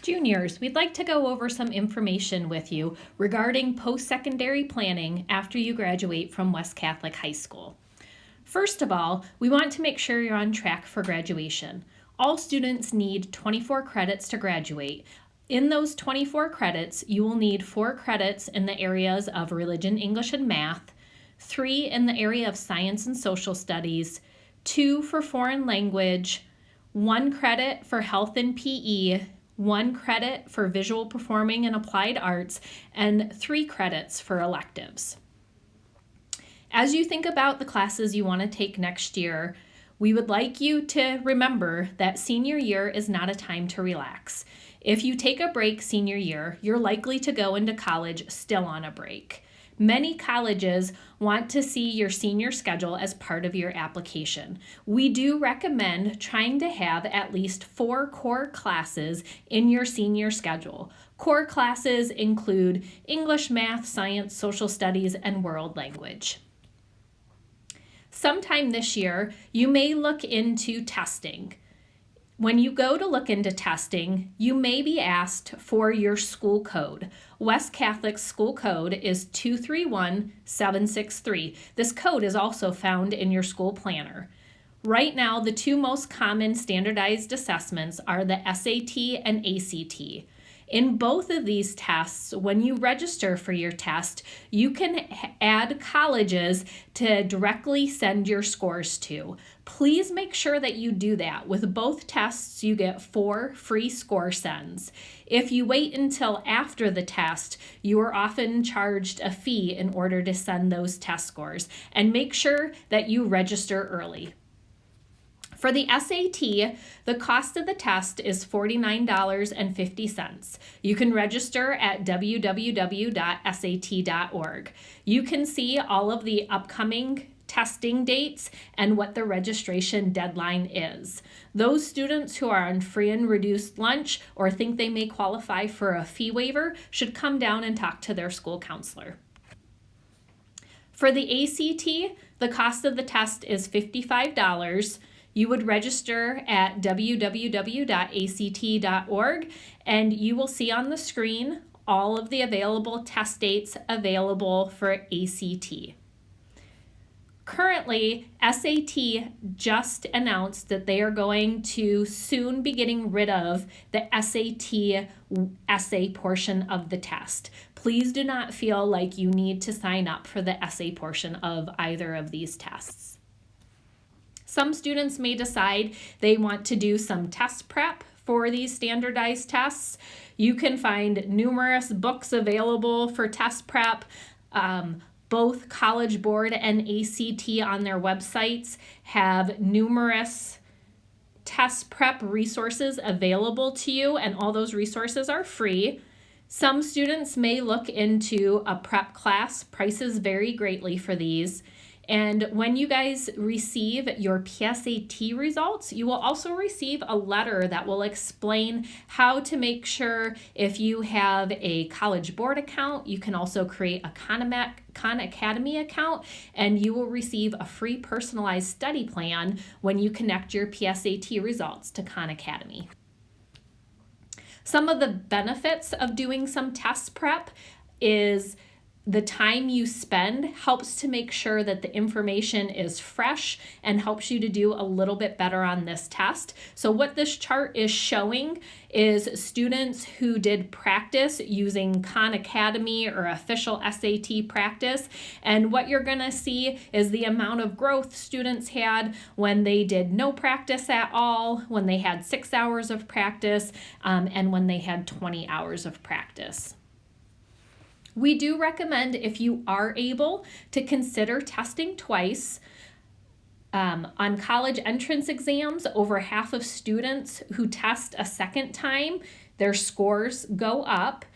Juniors, we'd like to go over some information with you regarding post-secondary planning after you graduate from West Catholic High School. First of all, we want to make sure you're on track for graduation. All students need 24 credits to graduate. In those 24 credits, you will need 4 credits in the areas of religion, English, and math, 3 in the area of science and social studies, 2 for foreign language, 1 credit for health and PE, 1 credit for visual performing and applied arts, and 3 credits for electives. As you think about the classes you want to take next year, we would like you to remember that senior year is not a time to relax. If you take a break senior year, you're likely to go into college still on a break. Many colleges want to see your senior schedule as part of your application. We do recommend trying to have at least 4 core classes in your senior schedule. Core classes include English, math, science, social studies, and world language. Sometime this year, you may look into testing. When you go to look into testing, you may be asked for your school code. West Catholic's school code is 231763. This code is also found in your school planner. Right now, the 2 most common standardized assessments are the SAT and ACT. In both of these tests, when you register for your test, you can add colleges to directly send your scores to. Please make sure that you do that. With both tests, you get 4 free score sends. If you wait until after the test, you are often charged a fee in order to send those test scores. And make sure that you register early. For the SAT, the cost of the test is $49.50. You can register at www.sat.org. You can see all of the upcoming testing dates and what the registration deadline is. Those students who are on free and reduced lunch or think they may qualify for a fee waiver should come down and talk to their school counselor. For the ACT, the cost of the test is $55. You would register at www.act.org, and you will see on the screen all of the available test dates available for ACT. Currently, SAT just announced that they are going to soon be getting rid of the SAT essay portion of the test. Please do not feel like you need to sign up for the essay portion of either of these tests. Some students may decide they want to do some test prep for these standardized tests. You can find numerous books available for test prep. Both College Board and ACT on their websites have numerous test prep resources available to you, and all those resources are free. Some students may look into a prep class. Prices vary greatly for these. And when you guys receive your PSAT results, you will also receive a letter that will explain how to make sure if you have a College Board account, you can also create a Khan Academy account, and you will receive a free personalized study plan when you connect your PSAT results to Khan Academy. Some of the benefits of doing some test prep is the time you spend helps to make sure that the information is fresh and helps you to do a little bit better on this test. So what this chart is showing is students who did practice using Khan Academy or official SAT practice. And what you're going to see is the amount of growth students had when they did no practice at all, when they had 6 hours of practice, and when they had 20 hours of practice. We do recommend, if you are able, to consider testing twice. On college entrance exams, over half of students who test a second time, their scores go up.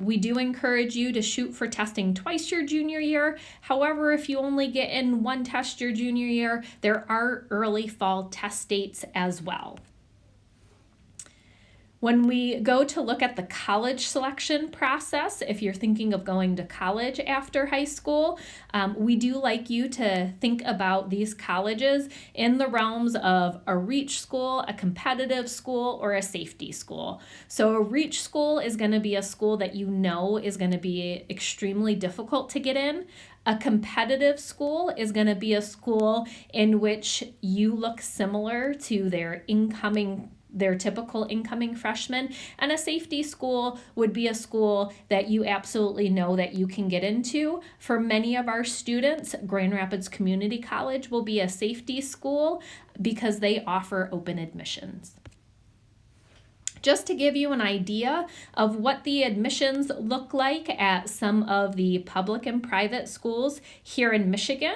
We do encourage you to shoot for testing twice your junior year. However, if you only get in 1 test your junior year, there are early fall test dates as well. When we go to look at the college selection process, if you're thinking of going to college after high school, we do like you to think about these colleges in the realms of a reach school, a competitive school, or a safety school. So a reach school is going to be a school that you know is going to be extremely difficult to get in. A competitive school is going to be a school in which you look similar to their typical incoming freshmen, and a safety school would be a school that you absolutely know that you can get into. For many of our students, Grand Rapids Community College will be a safety school because they offer open admissions. Just to give you an idea of what the admissions look like at some of the public and private schools here in Michigan,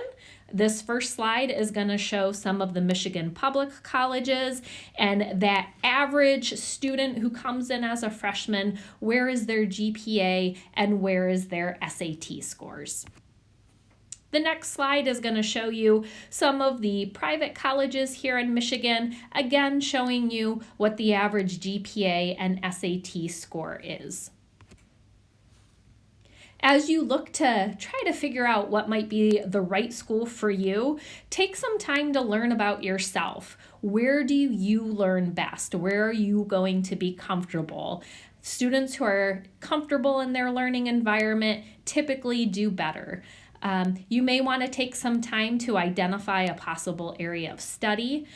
this first slide is going to show some of the Michigan public colleges and that average student who comes in as a freshman, where is their GPA and where is their SAT scores. The next slide is going to show you some of the private colleges here in Michigan, again showing you what the average GPA and SAT score is. As you look to try to figure out what might be the right school for you, take some time to learn about yourself. Where do you learn best? Where are you going to be comfortable? Students who are comfortable in their learning environment typically do better. You may want to take some time to identify a possible area of study.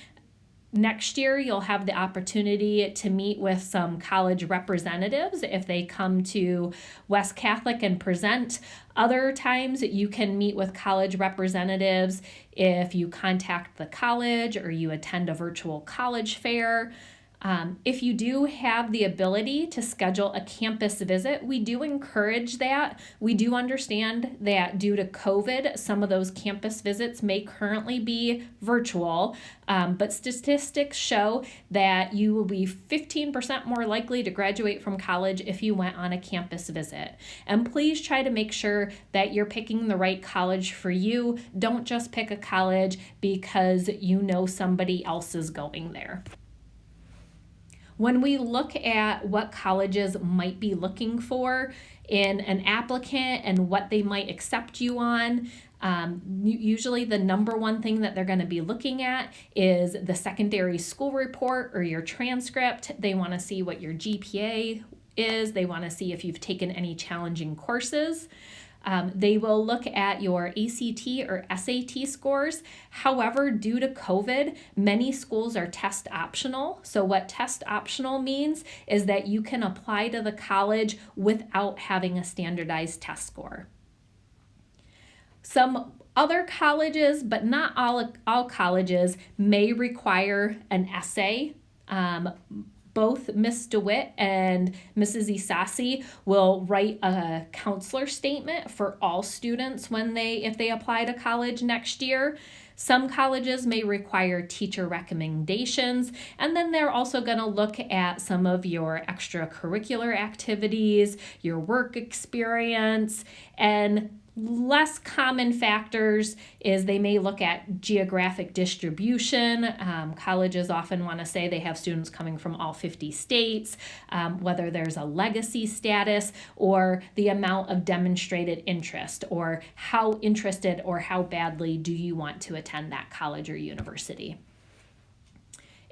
Next year, you'll have the opportunity to meet with some college representatives if they come to West Catholic and present. Other times, you can meet with college representatives if you contact the college or you attend a virtual college fair. If you do have the ability to schedule a campus visit, we do encourage that. We do understand that due to COVID, some of those campus visits may currently be virtual, but statistics show that you will be 15% more likely to graduate from college if you went on a campus visit. And please try to make sure that you're picking the right college for you. Don't just pick a college because you know somebody else is going there. When we look at what colleges might be looking for in an applicant and what they might accept you on, usually the number one thing that they're going to be looking at is the secondary school report or your transcript. They want to see what your GPA is. They want to see if you've taken any challenging courses. They will look at your ACT or SAT scores. However, due to COVID, many schools are test optional. So what test optional means is that you can apply to the college without having a standardized test score. Some other colleges, but not all colleges, may require an essay. Both Ms. DeWitt and Mrs. Isasi will write a counselor statement for all students if they apply to college next year. Some colleges may require teacher recommendations, and then they're also going to look at some of your extracurricular activities, your work experience, and less common factors is they may look at geographic distribution. Colleges often want to say they have students coming from all 50 states, whether there's a legacy status or the amount of demonstrated interest, or how interested or how badly do you want to attend that college or university.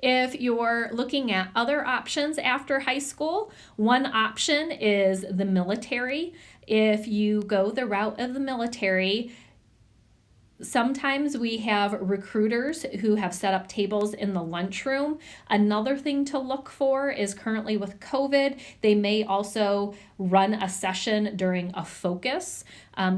If you're looking at other options after high school, one option is the military. If you go the route of the military, sometimes we have recruiters who have set up tables in the lunchroom. Another thing to look for is currently with COVID, they may also run a session during a focus.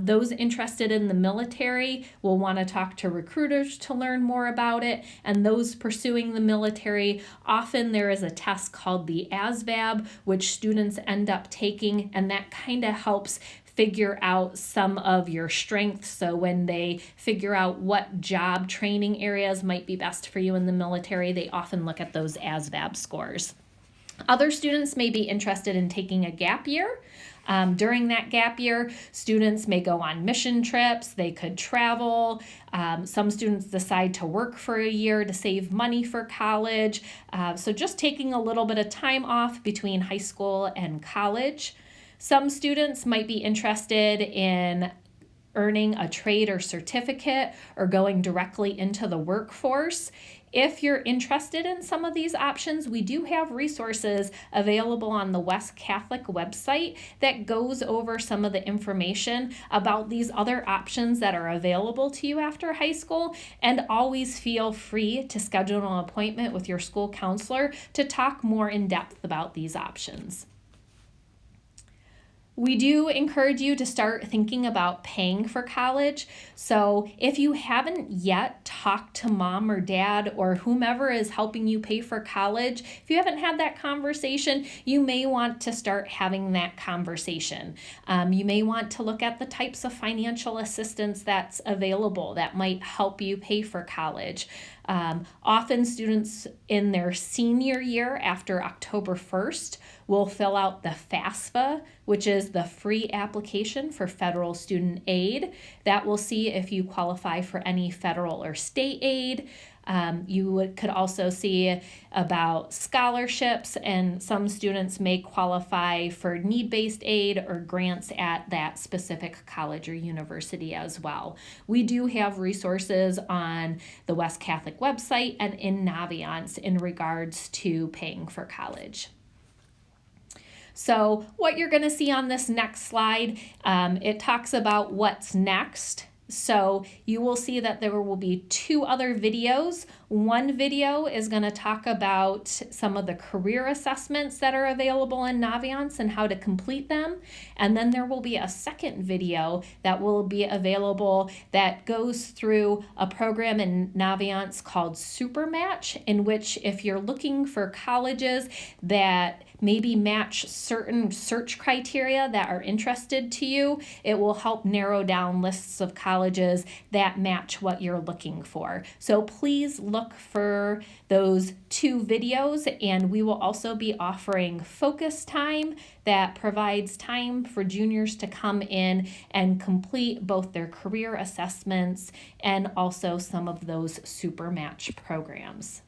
Those interested in the military will want to talk to recruiters to learn more about it. And those pursuing the military, often there is a test called the ASVAB, which students end up taking, and that kind of helps figure out some of your strengths. So when they figure out what job training areas might be best for you in the military, they often look at those ASVAB scores. Other students may be interested in taking a gap year. During that gap year, students may go on mission trips, they could travel. Some students decide to work for a year to save money for college. So just taking a little bit of time off between high school and college. Some students might be interested in earning a trade or certificate or going directly into the workforce. If you're interested in some of these options, we do have resources available on the West Catholic website that goes over some of the information about these other options that are available to you after high school. And always feel free to schedule an appointment with your school counselor to talk more in depth about these options. We do encourage you to start thinking about paying for college. So if you haven't yet talked to mom or dad or whomever is helping you pay for college, if you haven't had that conversation, you may want to start having that conversation. You may want to look at the types of financial assistance that's available that might help you pay for college. Often students in their senior year after October 1st will fill out the FAFSA, which is the free application for federal student aid. That will see if you qualify for any federal or state aid. Could also see about scholarships, and some students may qualify for need-based aid or grants at that specific college or university as well. We do have resources on the West Catholic website and in Naviance in regards to paying for college. So what you're going to see on this next slide, it talks about what's next. So you will see that there will be 2 other videos. One video is going to talk about some of the career assessments that are available in Naviance and how to complete them. And then there will be a second video that will be available that goes through a program in Naviance called SuperMatch, in which if you're looking for colleges that maybe match certain search criteria that are interested to you, it will help narrow down lists of colleges that match what you're looking for. So please look for those 2 videos, and we will also be offering focus time that provides time for juniors to come in and complete both their career assessments and also some of those SuperMatch programs.